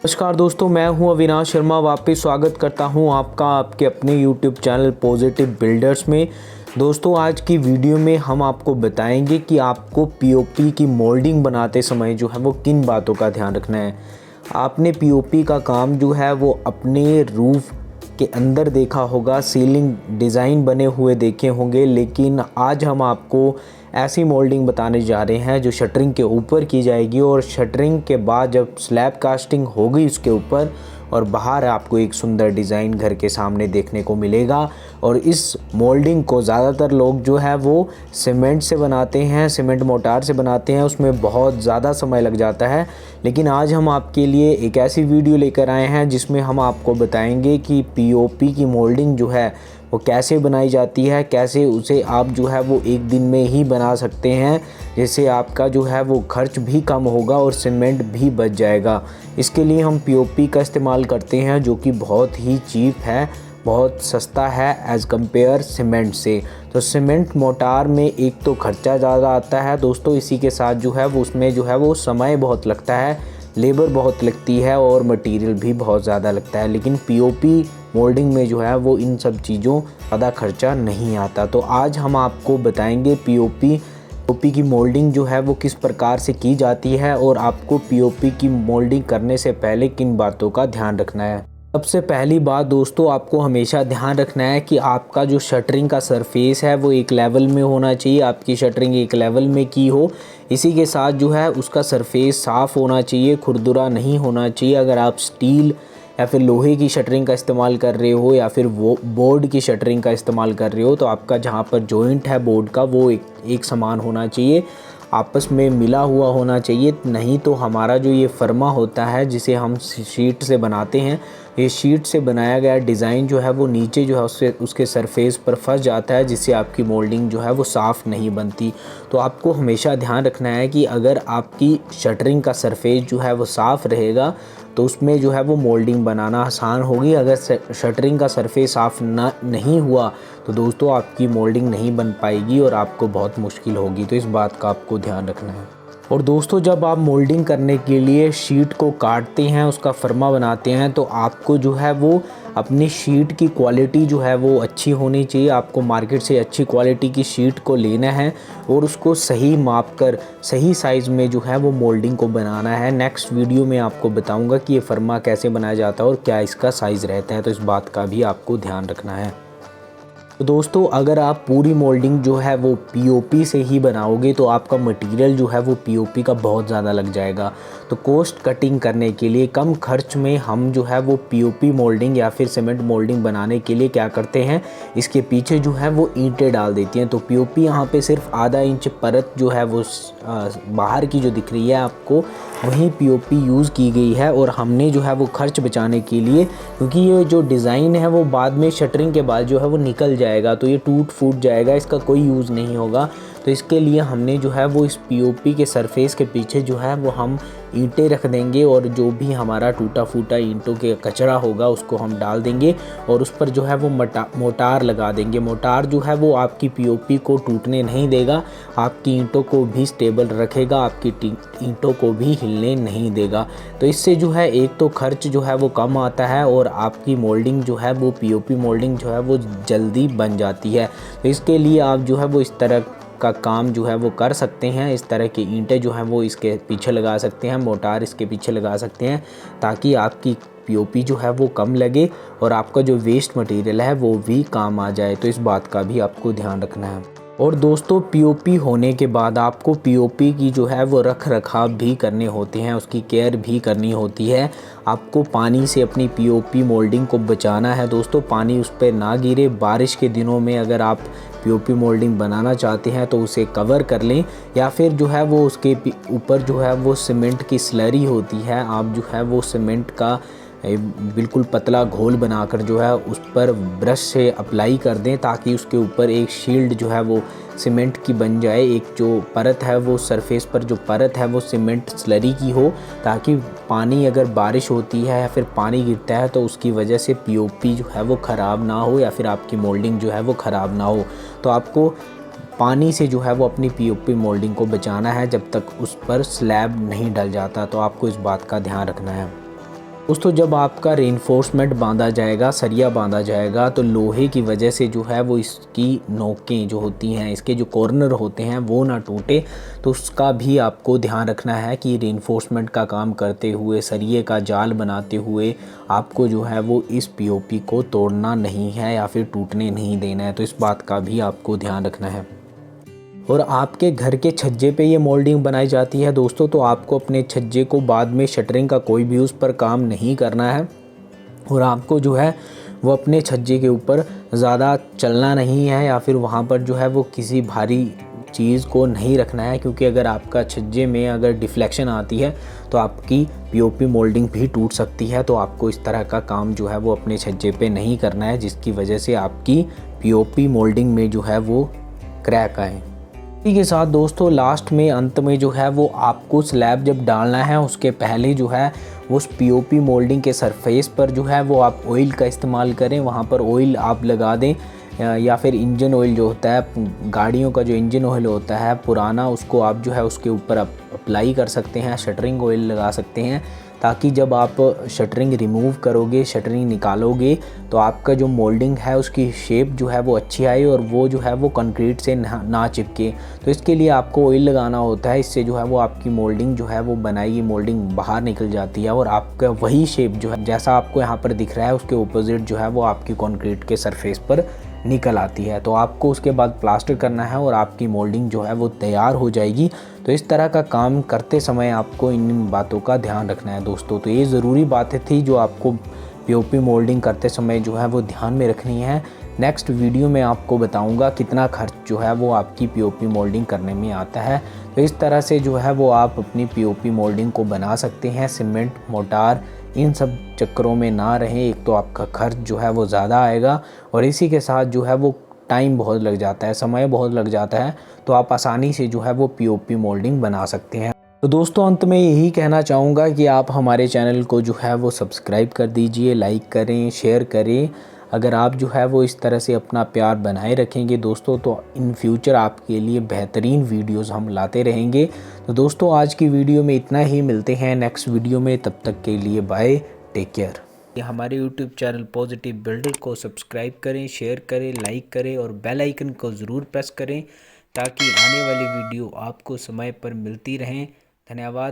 नमस्कार दोस्तों, मैं हूं अविनाश शर्मा। वापस स्वागत करता हूं आपका आपके अपने YouTube चैनल पॉजिटिव बिल्डर्स में। दोस्तों, आज की वीडियो में हम आपको बताएंगे कि आपको पीओपी की मोल्डिंग बनाते समय जो है वो किन बातों का ध्यान रखना है। आपने पीओपी का काम जो है वो अपने रूफ के अंदर देखा होगा, सीलिंग डिज़ाइन बने हुए देखे होंगे, लेकिन आज हम आपको ऐसी मोल्डिंग बताने जा रहे हैं जो शटरिंग के ऊपर की जाएगी और शटरिंग के बाद जब स्लैब कास्टिंग होगी उसके ऊपर और बाहर आपको एक सुंदर डिज़ाइन घर के सामने देखने को मिलेगा। और इस मोल्डिंग को ज़्यादातर लोग जो है वो सीमेंट से बनाते हैं, सीमेंट मोटार से बनाते हैं, उसमें बहुत ज़्यादा समय लग जाता है। लेकिन आज हम आपके लिए एक ऐसी वीडियो लेकर आए हैं जिसमें हम आपको बताएंगे कि पीओपी की मोल्डिंग जो है वो कैसे बनाई जाती है, कैसे उसे आप जो है वो एक दिन में ही बना सकते हैं, जिससे आपका जो है वो खर्च भी कम होगा और सीमेंट भी बच जाएगा। इसके लिए हम पीओपी का इस्तेमाल करते हैं जो कि बहुत ही चीप है, बहुत सस्ता है एज़ कम्पेयर सीमेंट से। तो सीमेंट मोटार में एक तो खर्चा ज़्यादा आता है दोस्तों, इसी के साथ जो है वो उसमें जो है वो समय बहुत लगता है, लेबर बहुत लगती है और मटेरियल भी बहुत ज़्यादा लगता है। लेकिन पीओपी मोल्डिंग में जो है वो इन सब चीज़ों ज़्यादा खर्चा नहीं आता। तो आज हम आपको बताएंगे पीओपी की मोल्डिंग जो है वो किस प्रकार से की जाती है और आपको पीओपी की मोल्डिंग करने से पहले किन बातों का ध्यान रखना है। सबसे पहली बात दोस्तों, आपको हमेशा ध्यान रखना है कि आपका जो शटरिंग का सरफेस है वो एक लेवल में होना चाहिए, आपकी शटरिंग एक लेवल में की हो। इसी के साथ जो है उसका सरफेस साफ़ होना चाहिए, खुरदुरा नहीं होना चाहिए। अगर आप स्टील या फिर लोहे की शटरिंग का इस्तेमाल कर रहे हो या फिर वो बोर्ड की शटरिंग का इस्तेमाल कर रहे हो तो आपका जहाँ पर जॉइंट है बोर्ड का वो एक समान होना चाहिए, आपस में मिला हुआ होना चाहिए। नहीं तो हमारा जो ये फर्मा होता है जिसे हम शीट से बनाते हैं, ये शीट से बनाया गया डिज़ाइन जो है वो नीचे जो है उसके सरफेस पर फंस जाता है, जिससे आपकी मोल्डिंग जो है वो साफ़ नहीं बनती। तो आपको हमेशा ध्यान रखना है कि अगर आपकी शटरिंग का सरफेस जो है वो साफ़ रहेगा तो उसमें जो है वो मोल्डिंग बनाना आसान होगी। अगर शटरिंग का सरफेस साफ़ नहीं हुआ तो दोस्तों आपकी मोल्डिंग नहीं बन पाएगी और आपको बहुत मुश्किल होगी। तो इस बात का आपको ध्यान रखना है। और दोस्तों, जब आप मोल्डिंग करने के लिए शीट को काटते हैं, उसका फर्मा बनाते हैं, तो आपको जो है वो अपनी शीट की क्वालिटी जो है वो अच्छी होनी चाहिए। आपको मार्केट से अच्छी क्वालिटी की शीट को लेना है और उसको सही माप कर सही साइज़ में जो है वो मोल्डिंग को बनाना है। नेक्स्ट वीडियो में आपको बताऊंगा कि ये फर्मा कैसे बनाया जाता है और क्या इसका साइज़ रहता है, तो इस बात का भी आपको ध्यान रखना है। तो दोस्तों, अगर आप पूरी मोल्डिंग जो है वो पीओपी से ही बनाओगे तो आपका मटेरियल जो है वो पीओपी का बहुत ज़्यादा लग जाएगा। तो कॉस्ट कटिंग करने के लिए कम खर्च में हम जो है वो पीओपी मोल्डिंग या फिर सीमेंट मोल्डिंग बनाने के लिए क्या करते हैं, इसके पीछे जो है वो ईंटें डाल देती हैं। तो पीओपी यहाँ पे सिर्फ आधा इंच परत जो है वो बाहर की जो दिख रही है आपको, वहीं पीओपी यूज़ की गई है। और हमने जो है वो खर्च बचाने के लिए, क्योंकि ये जो डिज़ाइन है वो बाद में शटरिंग के बाद जो है वो निकल जाएगा, तो ये टूट फूट जाएगा, इसका कोई यूज़ नहीं होगा। तो इसके लिए हमने जो है वो इस पीओपी के सरफेस के पीछे जो है वो हम ईंटें रख देंगे और जो भी हमारा टूटा फूटा ईंटों के कचरा होगा उसको हम डाल देंगे और उस पर जो है वो मोटार लगा देंगे। मोटार जो है वो आपकी पीओपी को टूटने नहीं देगा, आपकी ईंटों को भी स्टेबल रखेगा, आपकी ईंटों को भी हिलने नहीं देगा। तो इससे जो है एक तो खर्च जो है वो कम आता है और आपकी मोल्डिंग जो है वो पीओपी मोल्डिंग जो है वो जल्दी बन जाती है। तो इसके लिए आप जो है वो इस तरह का काम जो है वो कर सकते हैं। इस तरह की ईंटें जो हैं वो इसके पीछे लगा सकते हैं, मोटार इसके पीछे लगा सकते हैं, ताकि आपकी पीओपी जो है वो कम लगे और आपका जो वेस्ट मटेरियल है वो भी काम आ जाए। तो इस बात का भी आपको ध्यान रखना है। और दोस्तों, पीओपी होने के बाद आपको पीओपी की जो है वो रख रखाव भी करने होते हैं, उसकी केयर भी करनी होती है। आपको पानी से अपनी पीओपी मोल्डिंग को बचाना है दोस्तों, पानी उस पर ना गिरे। बारिश के दिनों में अगर आप पीओपी मोल्डिंग बनाना चाहते हैं तो उसे कवर कर लें, या फिर जो है वो उसके ऊपर जो है वो सीमेंट की स्लरी होती है, आप जो है वो सीमेंट का बिल्कुल पतला घोल बनाकर जो है उस पर ब्रश से अप्लाई कर दें, ताकि उसके ऊपर एक शील्ड जो है वो सीमेंट की बन जाए। एक जो परत है वो सरफेस पर जो परत है वो सीमेंट स्लरी की हो, ताकि पानी अगर बारिश होती है या फिर पानी गिरता है तो उसकी वजह से पीओपी जो है वो ख़राब ना हो या फिर आपकी मोल्डिंग जो है वो ख़राब ना हो। तो आपको पानी से जो है वो अपनी पीओपी मोल्डिंग को बचाना है जब तक उस पर स्लैब नहीं डल जाता। तो आपको इस बात का ध्यान रखना है। दोस्तों जब आपका रेनफोर्समेंट बांधा जाएगा, सरिया बांधा जाएगा, तो लोहे की वजह से जो है वो इसकी नोकें जो होती हैं, इसके जो कॉर्नर होते हैं वो ना टूटे। तो उसका भी आपको ध्यान रखना है कि रेनफोर्समेंट का काम करते हुए, सरिये का जाल बनाते हुए आपको जो है वो इस पीओपी को तोड़ना नहीं है या फिर टूटने नहीं देना है। तो इस बात का भी आपको ध्यान रखना है। और आपके घर के छज्जे पे ये मोल्डिंग बनाई जाती है दोस्तों, तो आपको अपने छज्जे को बाद में शटरिंग का कोई भी उस पर काम नहीं करना है। और आपको जो है वो अपने छज्जे के ऊपर ज़्यादा चलना नहीं है या फिर वहाँ पर जो है वो किसी भारी चीज़ को नहीं रखना है, क्योंकि अगर आपका छज्जे में अगर डिफ्लेक्शन आती है तो आपकी पीओपी मोल्डिंग भी टूट सकती है। तो आपको इस तरह का काम जो है वो अपने छज्जे पे नहीं करना है, जिसकी वजह से आपकी पीओपी मोल्डिंग में जो है वो क्रैक आए। इसी के साथ दोस्तों लास्ट में अंत में जो है वो आपको स्लैब जब डालना है उसके पहले जो है वो उस पीओपी मोल्डिंग के सरफेस पर जो है वो आप ऑयल का इस्तेमाल करें, वहाँ पर ऑयल आप लगा दें या फिर इंजन ऑयल जो होता है, गाड़ियों का जो इंजन ऑयल होता है पुराना, उसको आप जो है उसके ऊपर अप्लाई कर सकते हैं, शटरिंग ऑयल लगा सकते हैं, ताकि जब आप शटरिंग रिमूव करोगे, शटरिंग निकालोगे, तो आपका जो मोल्डिंग है उसकी शेप जो है वो अच्छी आए और वो जो है वो कंक्रीट से ना चिपके। तो इसके लिए आपको ऑयल लगाना होता है, इससे जो है वो आपकी मोल्डिंग जो है वो बनाई मोल्डिंग बाहर निकल जाती है और आपका वही शेप जो है जैसा आपको यहाँ पर दिख रहा है उसके ऑपोजिट जो है वो आपकी कंक्रीट के सरफेस पर निकल आती है। तो आपको उसके बाद प्लास्टर करना है और आपकी मोल्डिंग जो है वो तैयार हो जाएगी। तो इस तरह का काम करते समय आपको इन बातों का ध्यान रखना है दोस्तों। तो ये ज़रूरी बातें थी जो आपको पीओपी मोल्डिंग करते समय जो है वो ध्यान में रखनी है। नेक्स्ट वीडियो में आपको बताऊंगा कितना खर्च जो है वो आपकी पीओपी मोल्डिंग करने में आता है। तो इस तरह से जो है वो आप अपनी पीओपी मोल्डिंग को बना सकते हैं। सीमेंट, मोटार, इन सब चक्करों में ना रहें। एक तो आपका खर्च जो है वो ज़्यादा आएगा और इसी के साथ जो है वो टाइम बहुत लग जाता है, समय बहुत लग जाता है। तो आप आसानी से जो है वो पीओपी मोल्डिंग बना सकते हैं। तो दोस्तों अंत में यही कहना चाहूँगा कि आप हमारे चैनल को जो है वो सब्सक्राइब कर दीजिए, लाइक करें, शेयर करें। अगर आप जो है वो इस तरह से अपना प्यार बनाए रखेंगे दोस्तों, तो इन फ्यूचर आपके लिए बेहतरीन वीडियोस हम लाते रहेंगे। तो दोस्तों आज की वीडियो में इतना ही, मिलते हैं नेक्स्ट वीडियो में, तब तक के लिए बाय, टेक केयर। हमारे यूट्यूब चैनल पॉजिटिव बिल्डर को सब्सक्राइब करें, शेयर करें, लाइक करें और बेल आइकन को ज़रूर प्रेस करें ताकि आने वाली वीडियो आपको समय पर मिलती रहें। धन्यवाद।